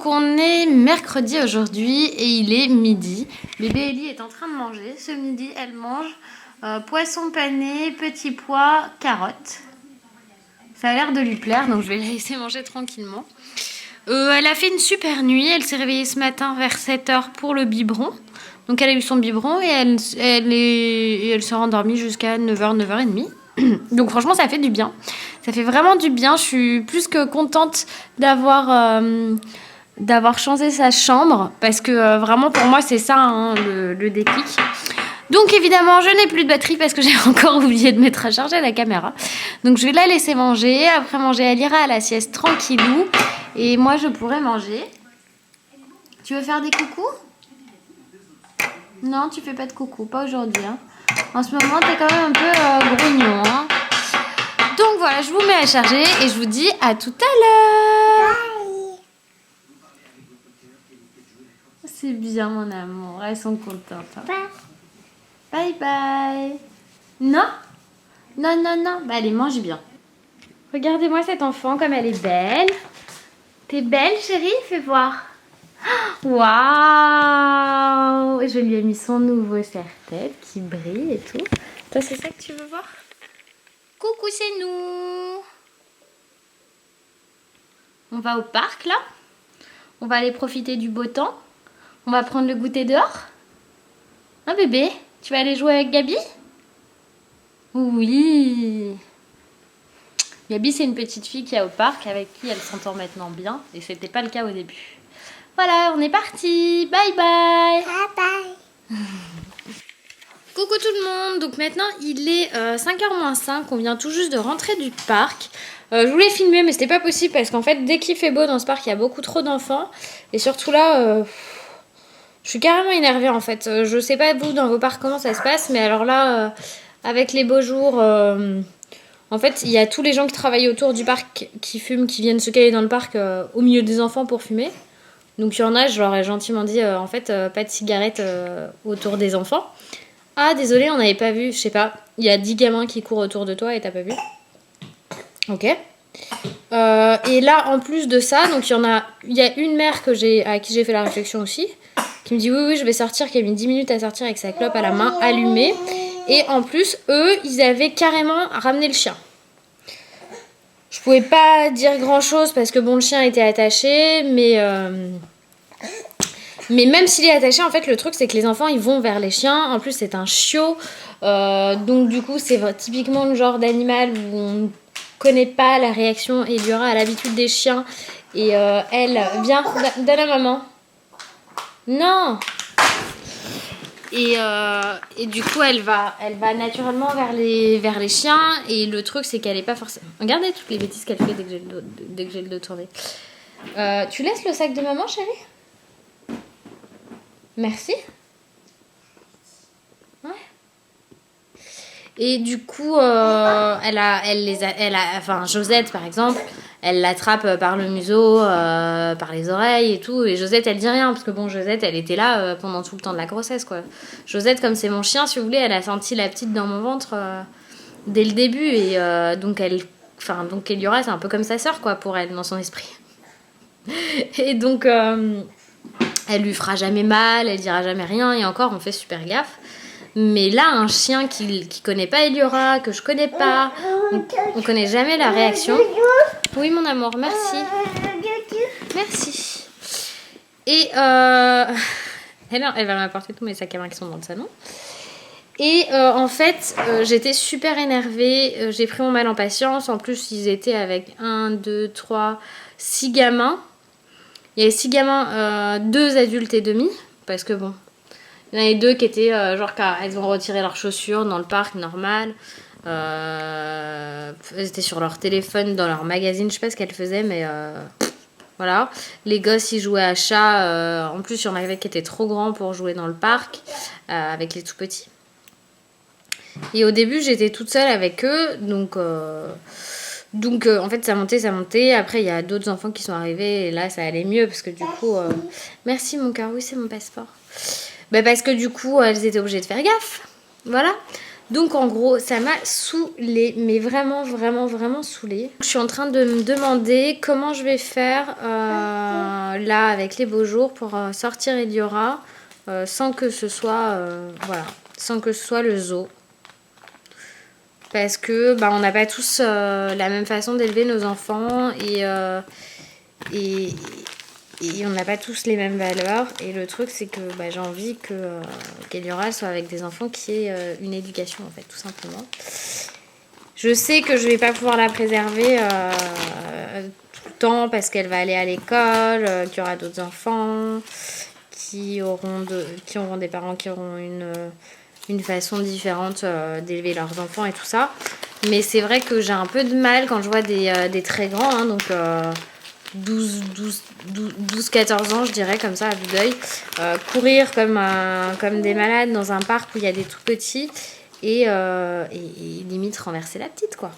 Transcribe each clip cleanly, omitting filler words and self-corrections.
Donc on est mercredi aujourd'hui et il est midi. Bébé Ellie est en train de manger. Ce midi, elle mange poisson pané, petits pois, carottes. Ça a l'air de lui plaire, donc je vais la laisser manger tranquillement. Elle a fait une super nuit. Elle s'est réveillée ce matin vers 7h pour le biberon. Donc elle a eu son biberon et elle s'est rendormie jusqu'à 9h, 9h30. Donc franchement, ça fait du bien. Ça fait vraiment du bien. Je suis plus que contente d'avoir changé sa chambre. Parce que vraiment, pour moi, c'est ça hein, le déclic. Donc évidemment, je n'ai plus de batterie parce que j'ai encore oublié de mettre à charger la caméra. Donc je vais la laisser manger. Après manger, elle ira à la sieste tranquillou. Et moi, je pourrai manger. Tu veux faire des coucous ? Non, tu fais pas de coucou, pas aujourd'hui. Hein. En ce moment, t'es quand même un peu grognon. Hein. Donc voilà, je vous mets à charger et je vous dis à tout à l'heure. C'est bien mon amour, elles sont contentes. Hein. Bye bye. Non ? Non, non, non. Bah allez, mange bien. Regardez-moi cette enfant comme elle est belle. T'es belle chérie ? Fais voir. Waouh! Je lui ai mis son nouveau serre-tête qui brille et tout. Toi, c'est ça que tu veux voir? Coucou, c'est nous! On va au parc, là. On va aller profiter du beau temps. On va prendre le goûter dehors. Hein, bébé? Tu vas aller jouer avec Gabi? Oui! Gabi, c'est une petite fille qui est au parc avec qui elle s'entend maintenant bien. Et c'était pas le cas au début. Voilà, on est parti. Bye bye. Bye bye. Coucou tout le monde. Donc maintenant, il est 5h moins 5. On vient tout juste de rentrer du parc. Je voulais filmer, mais c'était pas possible parce qu'en fait, dès qu'il fait beau dans ce parc, il y a beaucoup trop d'enfants. Et surtout là, je suis carrément énervée en fait. Je sais pas vous, dans vos parcs, comment ça se passe. Mais alors là, avec les beaux jours... En fait, il y a tous les gens qui travaillent autour du parc qui fument, qui viennent se caler dans le parc au milieu des enfants pour fumer. Donc il y en a, je leur ai gentiment dit, en fait, pas de cigarettes autour des enfants. Ah, désolé, on n'avait pas vu, je sais pas. Il y a 10 gamins qui courent autour de toi et t'as pas vu. Ok. Et là, en plus de ça, donc il y a une mère à qui j'ai fait la réflexion aussi, qui me dit oui, je vais sortir, qui a mis 10 minutes à sortir avec sa clope à la main allumée. Et en plus, eux, ils avaient carrément ramené le chien. Je pouvais pas dire grand chose parce que bon, le chien était attaché, mais même s'il est attaché, en fait, le truc c'est que les enfants ils vont vers les chiens. En plus, c'est un chiot, donc du coup, c'est typiquement le genre d'animal où on ne connaît pas la réaction. Et Eliora a l'habitude des chiens et elle vient donne à maman. Non. Et du coup, elle va naturellement vers les chiens. Et le truc, c'est qu'elle est pas forcément... Regardez toutes les bêtises qu'elle fait dès que j'ai le dos tourné. Tu laisses le sac de maman, chérie ? Merci. Ouais. Et du coup, enfin, Josette, par exemple, elle l'attrape par le museau, par les oreilles et tout. Et Josette, elle dit rien, parce que bon, Josette, elle était là pendant tout le temps de la grossesse, quoi. Josette, comme c'est mon chien, si vous voulez, elle a senti la petite dans mon ventre dès le début. Et donc Eliora, c'est un peu comme sa sœur, quoi, pour elle, dans son esprit. Et donc, elle lui fera jamais mal, elle dira jamais rien. Et encore, on fait super gaffe. Mais là, un chien qui connaît pas Eliora, que je connais pas, on connaît jamais la réaction. Oui, mon amour, merci. Merci. Et elle va m'apporter tous mes sacs à main qui sont dans le salon. Et en fait, j'étais super énervée. J'ai pris mon mal en patience. En plus, ils étaient avec 1, 2, 3, 6 gamins. Il y avait 6 gamins, 2 adultes et demi. Parce que bon... Il y en avait 2 qui étaient genre quand elles ont retiré leurs chaussures dans le parc normal. Elles étaient sur leur téléphone, dans leur magazine, je sais pas ce qu'elles faisaient, mais voilà. Les gosses ils jouaient à chat. En plus, il y en avait qui étaient trop grands pour jouer dans le parc avec les tout petits. Et au début, j'étais toute seule avec eux, donc en fait ça montait. Après, il y a d'autres enfants qui sont arrivés et là ça allait mieux parce que du coup, merci mon cœur, oui c'est mon passeport. Bah parce que du coup, elles étaient obligées de faire gaffe. Voilà. Donc en gros, ça m'a saoulée, mais vraiment, vraiment, vraiment saoulée. Je suis en train de me demander comment je vais faire là avec les beaux jours pour sortir Eliora sans que ce soit, voilà, sans que ce soit le zoo. Parce que on n'a pas tous la même façon d'élever nos enfants et on n'a pas tous les mêmes valeurs. Et le truc, c'est que j'ai envie qu'Eliora soit avec des enfants qui aient une éducation, en fait, tout simplement. Je sais que je vais pas pouvoir la préserver tout le temps parce qu'elle va aller à l'école, qu'il y aura d'autres enfants qui auront des parents qui auront une façon différente d'élever leurs enfants et tout ça. Mais c'est vrai que j'ai un peu de mal quand je vois des très grands, hein, donc 12-14 ans, je dirais, comme ça, à vue d'œil, courir comme des malades dans un parc où il y a des tout petits et limite renverser la petite, quoi.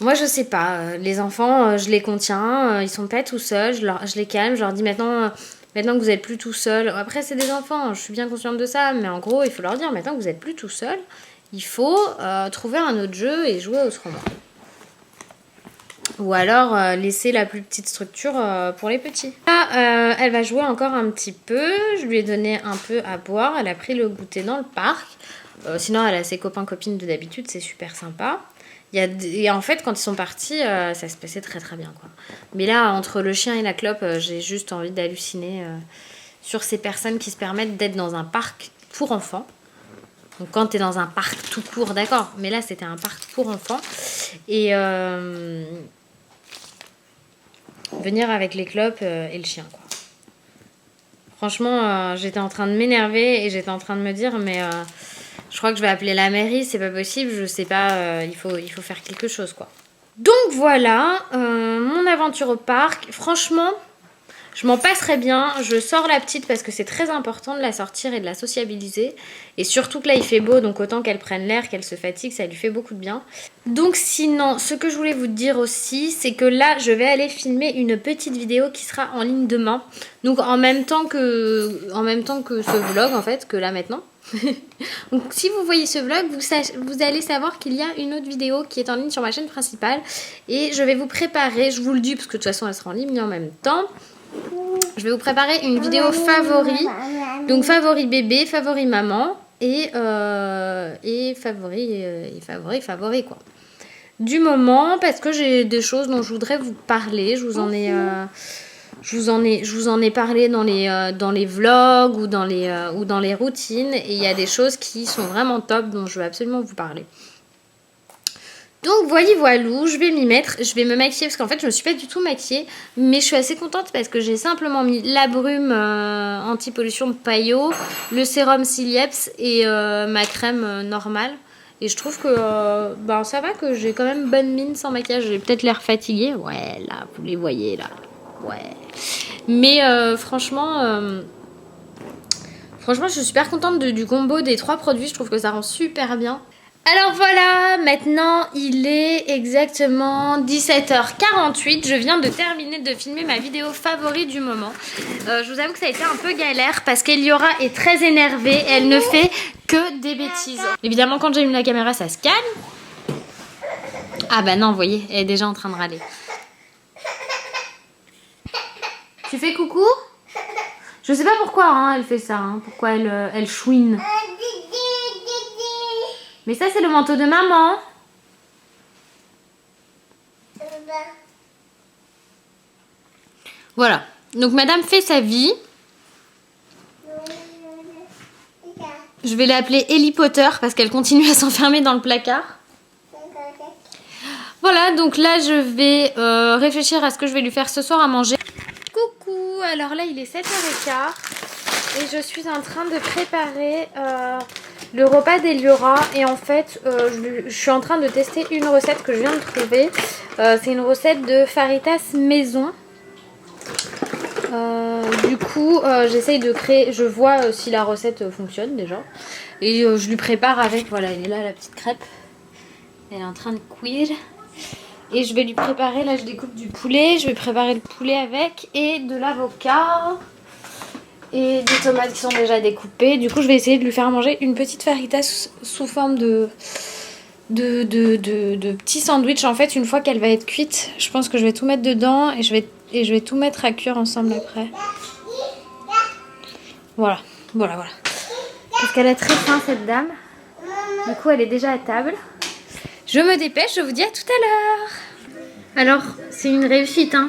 Moi, je sais pas. Les enfants, je les contiens. Ils sont pas tout seuls. Je les calme. Je leur dis maintenant que vous n'êtes plus tout seul. Après, c'est des enfants. Je suis bien consciente de ça. Mais en gros, il faut leur dire maintenant que vous n'êtes plus tout seul. Il faut trouver un autre jeu et jouer autrement. Ou alors laisser la plus petite structure pour les petits. Là, elle va jouer encore un petit peu. Je lui ai donné un peu à boire. Elle a pris le goûter dans le parc. Sinon, elle a ses copains-copines de d'habitude. C'est super sympa. Et en fait, quand ils sont partis, ça se passait très très bien, quoi. Mais là, entre le chien et la clope, j'ai juste envie d'halluciner sur ces personnes qui se permettent d'être dans un parc pour enfants. Donc quand tu es dans un parc tout court, d'accord. Mais là, c'était un parc pour enfants. Et venir avec les clopes et le chien, quoi. Franchement, j'étais en train de m'énerver et j'étais en train de me dire, mais... je crois que je vais appeler la mairie, c'est pas possible, je sais pas, il faut faire quelque chose, quoi. Donc voilà, mon aventure au parc. Franchement, je m'en passerai bien. Je sors la petite parce que c'est très important de la sortir et de la sociabiliser. Et surtout que là, il fait beau, donc autant qu'elle prenne l'air, qu'elle se fatigue, ça lui fait beaucoup de bien. Donc sinon, ce que je voulais vous dire aussi, c'est que là, je vais aller filmer une petite vidéo qui sera en ligne demain. Donc en même temps que ce vlog, en fait, que là maintenant. Donc si vous voyez ce vlog, vous allez savoir qu'il y a une autre vidéo qui est en ligne sur ma chaîne principale. Et je vais vous préparer, je vous le dis parce que de toute façon elle sera en ligne en même temps. Je vais vous préparer une vidéo favori. Donc favori bébé, favori maman et favori quoi. Du moment, parce que j'ai des choses dont je voudrais vous parler. Je vous en ai parlé dans les vlogs ou dans les routines. Et il y a des choses qui sont vraiment top dont je veux absolument vous parler. Donc voilou, je vais m'y mettre, je vais me maquiller parce qu'en fait je me suis pas du tout maquillée. Mais je suis assez contente parce que j'ai simplement mis la brume anti-pollution de Payot, le sérum Cilieps et ma crème normale. Et je trouve que ça va, que j'ai quand même bonne mine sans maquillage. J'ai peut-être l'air fatiguée, ouais là, vous les voyez là. Ouais. Mais franchement, je suis super contente du combo des 3 produits. Je trouve que ça rend super bien. Alors voilà, maintenant il est exactement 17h48. Je viens de terminer de filmer ma vidéo favorite du moment. Je vous avoue que ça a été un peu galère parce qu'Eliora est très énervée. Elle ne fait que des bêtises. Évidemment, quand j'allume la caméra, ça se calme. Ah bah non, vous voyez, elle est déjà en train de râler. Tu fais coucou? Je sais pas pourquoi hein, elle fait ça, hein, pourquoi elle chouine. Mais ça c'est le manteau de maman. Voilà, donc madame fait sa vie. Je vais l'appeler Ellie Potter parce qu'elle continue à s'enfermer dans le placard. Voilà, donc là je vais réfléchir à ce que je vais lui faire ce soir à manger. Coucou, alors là il est 7h15 et je suis en train de préparer le repas d'Eliora. Et en fait je suis en train de tester une recette que je viens de trouver. C'est une recette de faritas maison. Du coup j'essaye de créer, je vois si la recette fonctionne déjà. Et je lui prépare avec, voilà, elle est là la petite crêpe. Elle est en train de cuire. Et je vais lui préparer, là je découpe du poulet, je vais préparer le poulet avec et de l'avocat. et des tomates qui sont déjà découpées. Du coup, je vais essayer de lui faire manger une petite fajitas sous forme de petits sandwichs. En fait, une fois qu'elle va être cuite, je pense que je vais tout mettre dedans et je vais tout mettre à cuire ensemble après. Voilà. Parce qu'elle est très faim, cette dame. Du coup, elle est déjà à table. Je me dépêche, je vous dis à tout à l'heure. Alors, c'est une réussite, hein.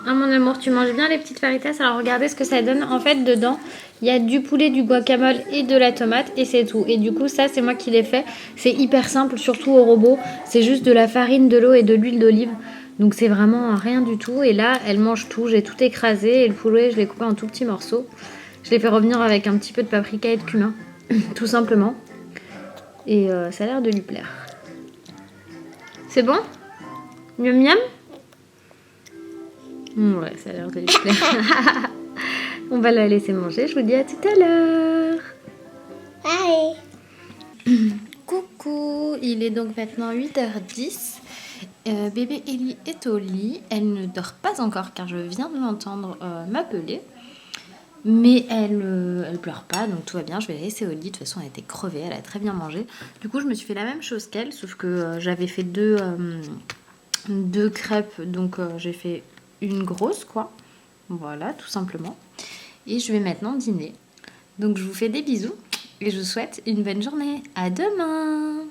Ah mon amour, tu manges bien les petites fajitas. Alors regardez ce que ça donne. En fait, dedans, il y a du poulet, du guacamole et de la tomate et c'est tout. Et du coup, ça, c'est moi qui l'ai fait. C'est hyper simple, surtout au robot. C'est juste de la farine, de l'eau et de l'huile d'olive. Donc c'est vraiment rien du tout. Et là, elle mange tout. J'ai tout écrasé et le poulet, je l'ai coupé en tout petits morceaux. Je l'ai fait revenir avec un petit peu de paprika et de cumin, tout simplement. Et ça a l'air de lui plaire. C'est bon? Miam miam? Ouais, ça a l'air de lui plaire. On va la laisser manger. Je vous dis à tout à l'heure. Bye. Coucou, il est donc maintenant 8h10. Bébé Ellie est au lit. Elle ne dort pas encore car je viens de l'entendre m'appeler. Mais elle pleure pas, donc tout va bien. Je vais la laisser au lit. De toute façon, elle était crevée, elle a très bien mangé. Du coup, je me suis fait la même chose qu'elle, sauf que j'avais fait deux crêpes. Donc, j'ai fait une grosse, quoi. Voilà, tout simplement. Et je vais maintenant dîner. Donc, je vous fais des bisous et je vous souhaite une bonne journée. À demain!